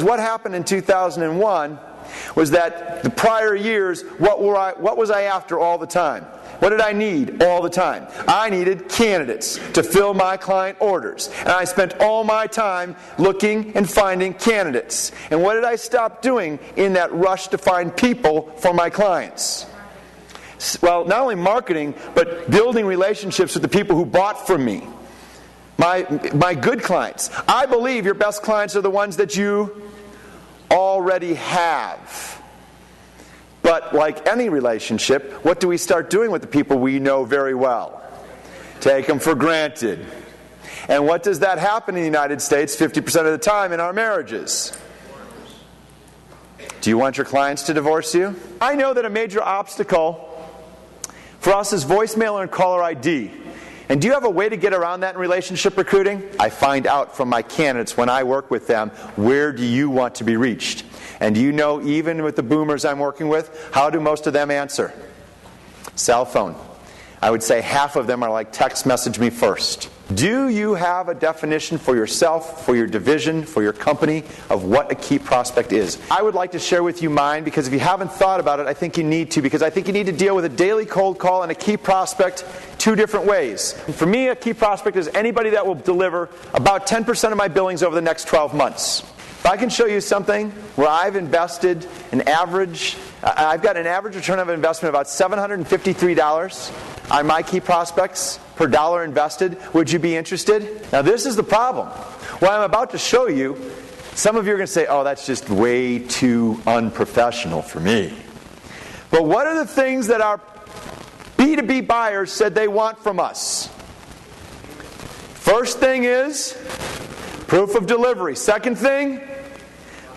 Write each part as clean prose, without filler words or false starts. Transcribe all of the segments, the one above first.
what happened in 2001 was that the prior years, what was I after all the time? What did I need all the time? I needed candidates to fill my client orders. And I spent all my time looking and finding candidates. And what did I stop doing in that rush to find people for my clients? Well, not only marketing, but building relationships with the people who bought from me. My good clients. I believe your best clients are the ones that you already have. But like any relationship, what do we start doing with the people we know very well? Take them for granted. And what does that happen in the United States 50% of the time in our marriages? Do you want your clients to divorce you? I know that a major obstacle for us is voicemail and caller ID. And do you have a way to get around that in relationship recruiting? I find out from my candidates when I work with them, where do you want to be reached? And do you know, even with the boomers I'm working with, how do most of them answer? Cell phone. I would say half of them are like, text message me first. Do you have a definition for yourself, for your division, for your company, of what a key prospect is? I would like to share with you mine, because if you haven't thought about it, I think you need to, because I think you need to deal with a daily cold call and a key prospect two different ways. For me, a key prospect is anybody that will deliver about 10% of my billings over the next 12 months. If I can show you something where I've invested I've got an average return of investment of about $753 on my key prospects per dollar invested, would you be interested? Now this is the problem. What I'm about to show you, some of you are going to say, oh, that's just way too unprofessional for me. But what are the things that our B2B buyers said they want from us? First thing is proof of delivery. Second thing,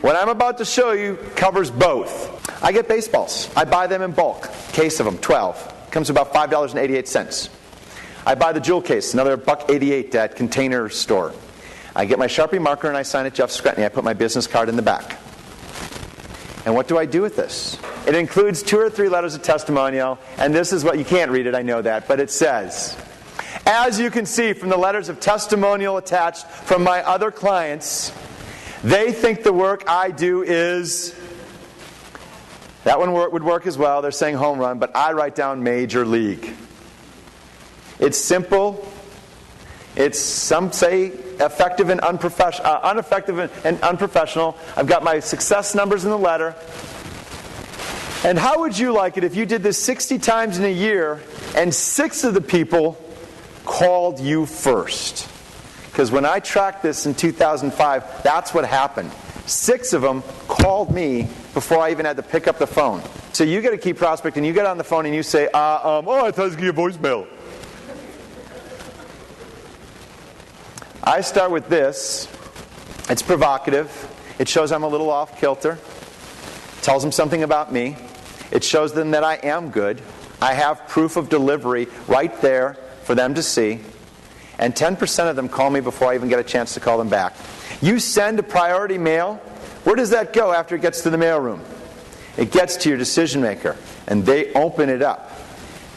what I'm about to show you covers both. I get baseballs. I buy them in bulk. Case of them, 12. Comes to about $5.88. I buy the jewel case, another $1.88 at Container Store. I get my Sharpie marker and I sign it Jeff Skrentny. I put my business card in the back. And what do I do with this? It includes 2 or 3 letters of testimonial, and this is what, you can't read it, I know that, but it says, as you can see from the letters of testimonial attached from my other clients, they think the work I do is, that one would work as well, they're saying home run, but I write down major league. It's simple. It's, some say, effective and ineffective and unprofessional. I've got my success numbers in the letter. And how would you like it if you did this 60 times in a year and 6 of the people called you first? Because when I tracked this in 2005, that's what happened. 6 of them called me before I even had to pick up the phone. So you get a key prospect and you get on the phone and you say, oh, I thought I was going to get a voicemail. I start with this. It's provocative. It shows I'm a little off kilter. It tells them something about me. It shows them that I am good. I have proof of delivery right there for them to see. And 10% of them call me before I even get a chance to call them back. You send a priority mail. Where does that go after it gets to the mailroom? It gets to your decision maker, and they open it up.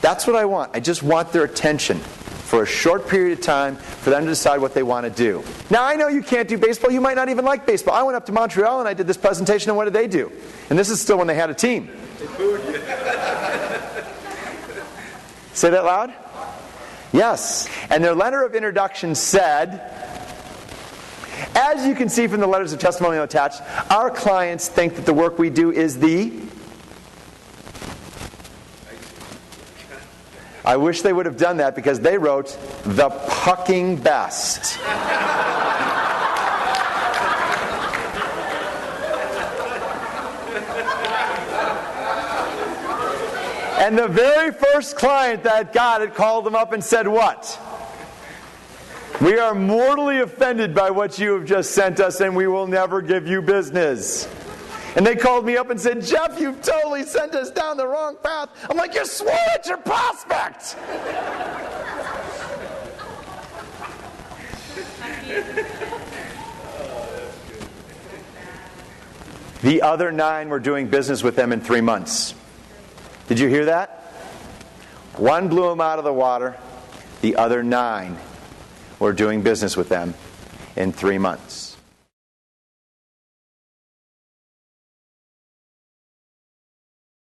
That's what I want. I just want their attention for a short period of time for them to decide what they want to do. Now, I know you can't do baseball. You might not even like baseball. I went up to Montreal and I did this presentation, and what did they do? And this is still when they had a team. They booed you. Say that loud? Yes. And their letter of introduction said, as you can see from the letters of testimonial attached, our clients think that the work we do is the... I wish they would have done that, because they wrote the pucking best. And the very first client that got it called them up and said what? We are mortally offended by what you have just sent us, and we will never give you business. And they called me up and said, Jeff, you've totally sent us down the wrong path. I'm like, you swore at your prospect. The other 9 were doing business with them in 3 months. Did you hear that? 1 blew them out of the water. The other 9 were doing business with them in 3 months.